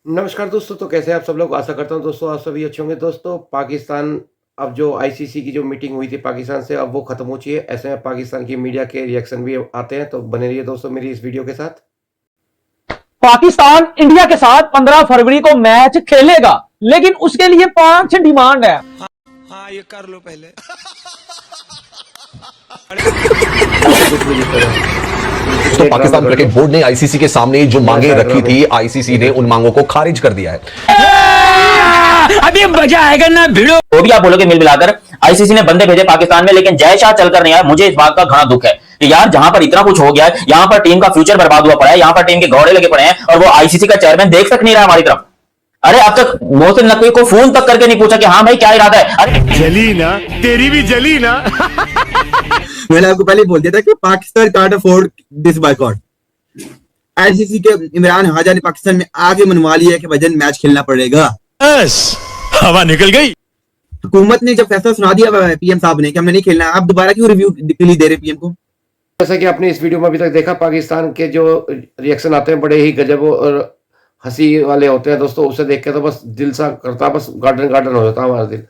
नमस्कार दोस्तों, तो कैसे हैं आप सब लोग? आशा करता हूँ दोस्तों आप सभी अच्छे होंगे। दोस्तों पाकिस्तान, अब जो आईसीसी की जो मीटिंग हुई थी पाकिस्तान से, अब वो खत्म हो चुकी है। ऐसे में पाकिस्तान की मीडिया के रिएक्शन भी आते हैं, तो बने रहिए दोस्तों मेरी इस वीडियो के साथ। पाकिस्तान इंडिया के साथ 15 फरवरी को मैच खेलेगा, लेकिन उसके लिए 5 डिमांड है। हाँ ये कर लो पहले। ऐसे कुछ भी लिखते रहे, तो पाकिस्तान क्रिकेट बोर्ड ने आईसीसी के सामने जो मांगे रखी थी, आईसीसी ने उन मांगों को खारिज कर दिया है। अभी मजा आएगा ना भिड़ो। तो भी आप बोलोगे मिल मिलाकर आईसीसी ने बंदे भेजे पाकिस्तान में, लेकिन जय शाह चलकर नहीं आया। मुझे इस बात का घना दुख है कि यार जहां पर इतना कुछ हो गया है, यहां पर टीम का फ्यूचर बर्बाद हुआ पड़ा है, यहां पर टीम के घोड़े लगे पड़े हैं, और वो आईसीसी का चेयरमैन देख तक नहीं रहा हमारी तरफ। अरे अब तक मोहसिन नकवी को फोन तक करके नहीं पूछा कि हाँ भाई क्या इरादा है। अरे जली ना, तेरी भी जली ना। मैंने आपको पहले बोल दिया था कि Pakistan can't afford this boycott. ICC के इमरान हाजा ने पाकिस्तान में आगे मनवा लिया कि भजन मैच खेलना पड़ेगा। बस हवा निकल गई। हुकूमत ने जब फैसला सुना दिया पीएम साहब ने कि हमने नहीं खेलना, आप दोबारा क्यों रिव्यू के लिए दे रहे पीएम को? जैसा कि आपने इस वीडियो में अभी तक देखा, पाकिस्तान के जो रिएक्शन आते हैं बड़े ही गजब और हंसी वाले होते हैं दोस्तों। उसे देख के तो बस दिल सा करता, बस गार्डन गार्डन हो जाता है हमारा दिल।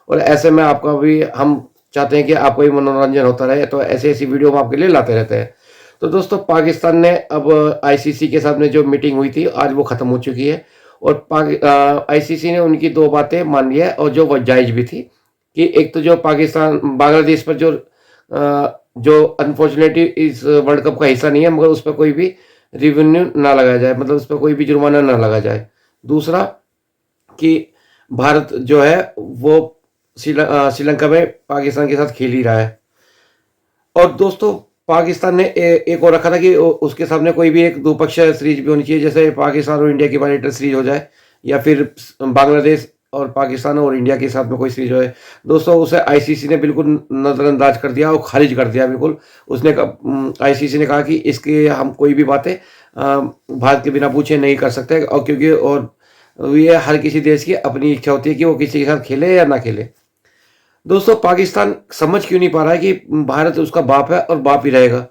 और ऐसे में आपका भी हम चाहते हैं कि आपको भी मनोरंजन होता रहे, तो ऐसी ऐसी वीडियो हम आपके लिए लाते रहते हैं। तो दोस्तों पाकिस्तान ने अब आईसीसी के साथ में जो मीटिंग हुई थी आज वो ख़त्म हो चुकी है, और आईसीसी ने उनकी दो बातें मान ली है, और जो वो जायज़ भी थी। कि एक तो जो पाकिस्तान बांग्लादेश पर जो अनफॉर्चुनेटली इस वर्ल्ड कप का हिस्सा नहीं है, मगर उस पर कोई भी रिवेन्यू ना लगाया जाए, मतलब उस पर कोई भी जुर्माना ना लगा जाए। दूसरा कि भारत जो है वो श्रीलंका में पाकिस्तान के साथ खेल ही रहा है। और दोस्तों पाकिस्तान ने एक और रखा था कि उसके सामने कोई भी एक द्विपक्षीय सीरीज भी होनी चाहिए, जैसे पाकिस्तान और इंडिया की बायलैटरल सीरीज हो जाए, या फिर बांग्लादेश और पाकिस्तान और इंडिया के साथ में कोई सीरीज हो जाए। दोस्तों उसे आईसीसी ने बिल्कुल नज़रअंदाज कर दिया और खारिज कर दिया बिल्कुल। उसने आईसीसी ने कहा कि इसके हम कोई भी बातें भारत के बिना पूछे नहीं कर सकते, और क्योंकि और ये हर किसी देश की अपनी इच्छा होती है कि वो किसी के साथ खेले या ना खेले। दोस्तों पाकिस्तान समझ क्यों नहीं पा रहा है कि भारत उसका बाप है और बाप ही रहेगा।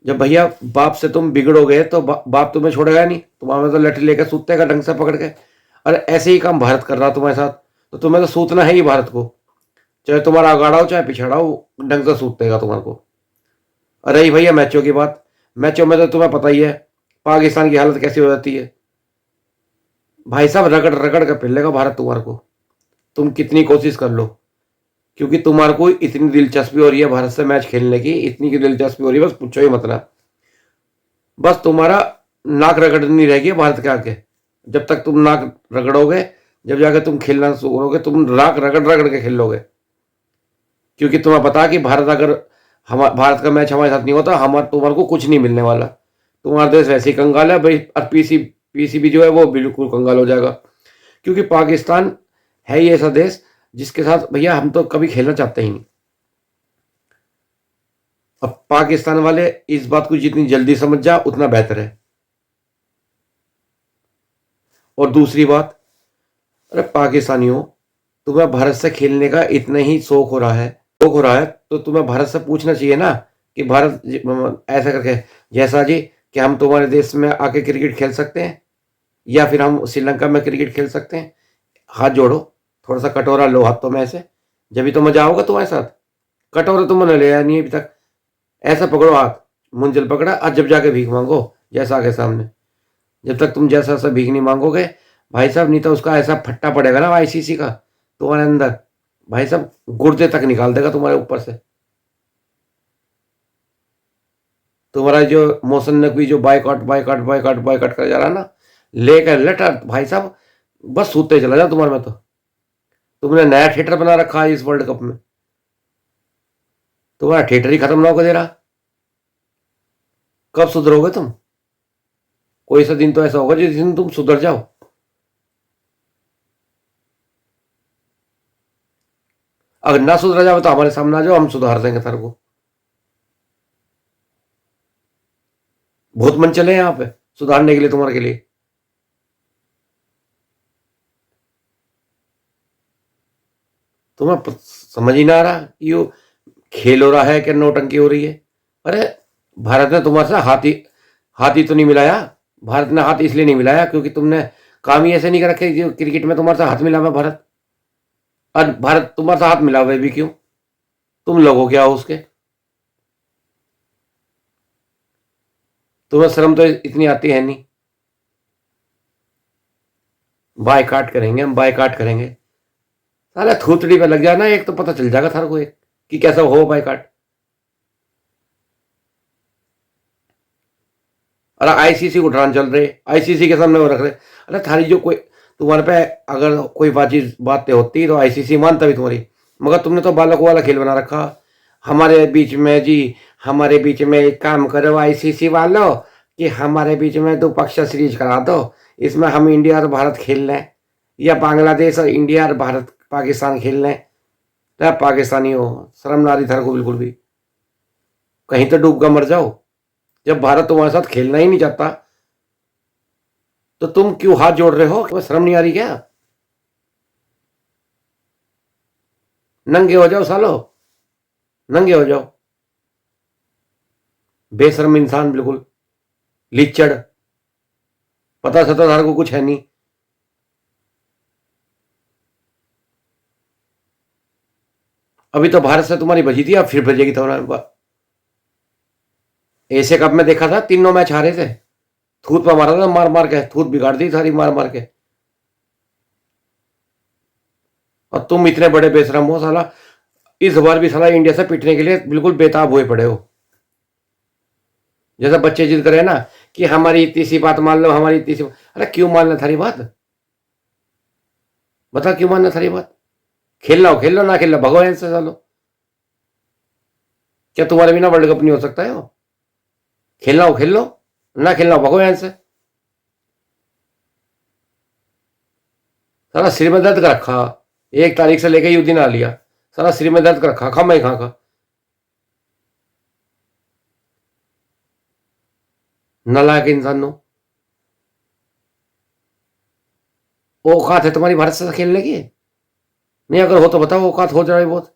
जब भैया बाप से तुम बिगड़ोगे तो बाप तुम्हें छोड़ेगा नहीं, तुम्हारे तो लठी लेकर सूतेगा ढंग से पकड़ के। और ऐसे ही काम भारत कर रहा तुम्हारे साथ, तो तुम्हें तो सूतना है ही भारत को, चाहे तुम्हारा अगाड़ा हो चाहे पिछड़ा हो, ढंग से सूतेगा तुम्हारे को। अरे ही भैया मैचों की बात, मैचों में तो तुम्हें पता ही है पाकिस्तान की हालत कैसी हो जाती है। भाई साहब रगड़ रगड़ कर पिल लेगा भारत तुम्हारे को, तुम कितनी कोशिश कर लो, क्योंकि तुम्हारे को इतनी दिलचस्पी हो रही है भारत से मैच खेलने की, इतनी की दिलचस्पी हो रही है बस पूछो ही मत ना। बस तुम्हारा नाक रगड़नी रहेगी भारत के आगे। जब तक तुम नाक रगड़ोगे, जब जाकर तुम खेलना शुरू करोगे, तुम नाक रगड़ रगड़ के खेल लोगे, क्योंकि तुम्हें पता कि भारत का मैच हमारे साथ नहीं होता, तुम्हारे को कुछ नहीं मिलने वाला। तुम्हारा देश वैसे ही कंगाल है भाई, और पीसीबी जो है वो बिल्कुल कंगाल हो जाएगा, क्योंकि पाकिस्तान है ही ऐसा देश जिसके साथ भैया हम तो कभी खेलना चाहते ही नहीं। अब पाकिस्तान वाले इस बात को जितनी जल्दी समझ जा उतना बेहतर है। और दूसरी बात, अरे पाकिस्तानियों, तुम्हें भारत से खेलने का इतना ही शौक हो रहा है तो तुम्हें भारत से पूछना चाहिए ना कि भारत ऐसा करके, जैसा जी कि हम तुम्हारे देश में आके क्रिकेट खेल सकते हैं, या फिर हम श्रीलंका में क्रिकेट खेल सकते हैं। हाथ जोड़ो, थोड़ा सा कटोरा लो हाथों में ऐसे, जब भी तो मजा होगा तुम्हारे साथ। कटोरा तुमने ले आया नहीं अभी तक, ऐसा पकड़ो हाथ, मुंजल पकड़ा, आज जब जाके भीख मांगो जैसा आगे सामने। जब तक तुम जैसा सा भीख नहीं मांगोगे भाई साहब, नहीं तो उसका ऐसा फट्टा पड़ेगा ना आईसीसी का तुम्हारे अंदर, भाई साहब गुर्दे तक निकाल देगा तुम्हारे ऊपर से। तुम्हारा जो मोहसिन नकवी जो बायकॉट बायकॉट बायकॉट बायकॉट कर जा रहा ना, लेकर लटा भाई साहब, बस सूते चला जा तुम्हारे में। तो तुमने नया थिएटर बना रखा है इस वर्ल्ड कप में, तुम्हारा थिएटर ही खत्म ना होकर दे रहा। कब सुधरोगे तुम? कोई सा दिन तो ऐसा होगा जिस दिन तुम सुधर जाओ। अगर ना सुधरा जाओ तो हमारे सामने आ जाओ, हम सुधार देंगे तेरे को। बहुत मन चले यहाँ पे सुधारने के लिए, तुम्हारे के लिए। तुम्हें समझ ही ना आ रहा ये खेल हो रहा है कि नौटंकी हो रही है। अरे भारत ने तुम्हारे साथ हाथी तो नहीं मिलाया, भारत ने हाथ इसलिए नहीं मिलाया क्योंकि तुमने काम ही ऐसे नहीं कर रखे जो क्रिकेट में तुम्हारे साथ हाथ मिला हुआ भारत। और भारत तुम्हारे साथ हाथ मिला हुआ है भी क्यों? तुम लोगों क्या हो उसके? तुम्हें शर्म तो इतनी आती है नहीं। बायकाट करेंगे हम, बायकाट करेंगे। साला थूतड़ी पे लग जाए ना एक तो पता चल जाएगा थार को एक कि कैसा हो बायकाट। अरे आईसीसी को उठान चल रहे, आईसीसी के सामने वो रख रहे। अरे थारी जो कोई तुम्हारे पे अगर कोई बातें होती तो आईसीसी मानता भी तुम्हारी, मगर तुमने तो बालकों वाला खेल बना रखा हमारे बीच में जी। हमारे बीच में एक काम करो आईसीसी वालों कि हमारे बीच में 2 पक्ष सीरीज करा दो, इसमें हम इंडिया और भारत खेल लें, या बांग्लादेश और इंडिया और भारत पाकिस्तान खेल लें। तो पाकिस्तानी हो, शर्म ना रही थार को बिल्कुल भी। कहीं तो डूब कर मर जाओ। जब भारत तुम्हारे साथ खेलना ही नहीं चाहता तो तुम क्यों हाथ जोड़ रहे हो? तुम्हें शर्म नहीं आ रही क्या? नंगे हो जाओ सालो, नंगे हो जाओ। बेशर्म इंसान बिल्कुल, लिचड़। पता सता को कुछ है नहीं। अभी तो भारत से तुम्हारी बची थी, अब फिर बजेगी तुम्हारी। एशिया कप में देखा था तीनों मैच हारे थे, थूत पर मारा था, मार मार के थूत बिगाड़ दी सारी मार मार के। और तुम इतने बड़े बेशरम हो साला, इस बार भी साला इंडिया से पिटने के लिए बिल्कुल बेताब हुए पड़े हो। जैसा बच्चे जिद करे ना कि हमारी इतनी सी बात मान लो, हमारी इतनी सी। अरे क्यों मानना थारी बात? बता क्यों मानना थारी बात? खेलना हो खेल लो, ना खेल लो भगो से सालो। क्या तुम्हारे बिना वर्ल्ड कप नहीं हो सकता है? वो खेलना हो खेल लो, ना खेलना हो भगो से। सारा सिर में दर्द कर रखा, 1 तारीख से लेके यूं दिन आ लिया, सारा सिर में दर्द कर रखा। खा मैं खा नालायक इंसानों। औकात है तुम्हारी भारत से खेलने की? नहीं अगर हो तो बताओ, औकात हो जाए बहुत।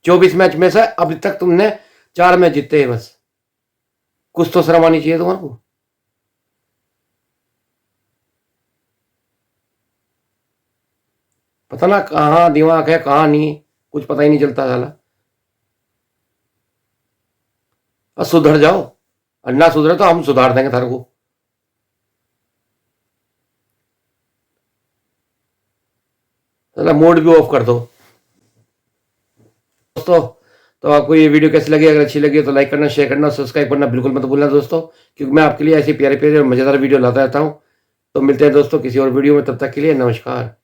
24 मैच में से अभी तक तुमने 4 मैच जीते हैं बस। कुछ तो शर्म आनी चाहिए तुम्हारे को। पता ना कहाँ दिमाग है कहाँ नहीं, कुछ पता ही नहीं चलता साला। और सुधर जाओ, और ना सुधरे तो हम सुधार देंगे थारे को। साला मूड भी ऑफ कर दो। दोस्तों तो आपको ये वीडियो कैसी लगी? अगर अच्छी लगी तो लाइक करना, शेयर करना, सब्सक्राइब करना बिल्कुल मत भूलना दोस्तों, क्योंकि मैं आपके लिए ऐसी प्यारे प्यारे और मजेदार वीडियो लाता रहता हूँ। तो मिलते हैं दोस्तों किसी और वीडियो में, तब तक के लिए नमस्कार।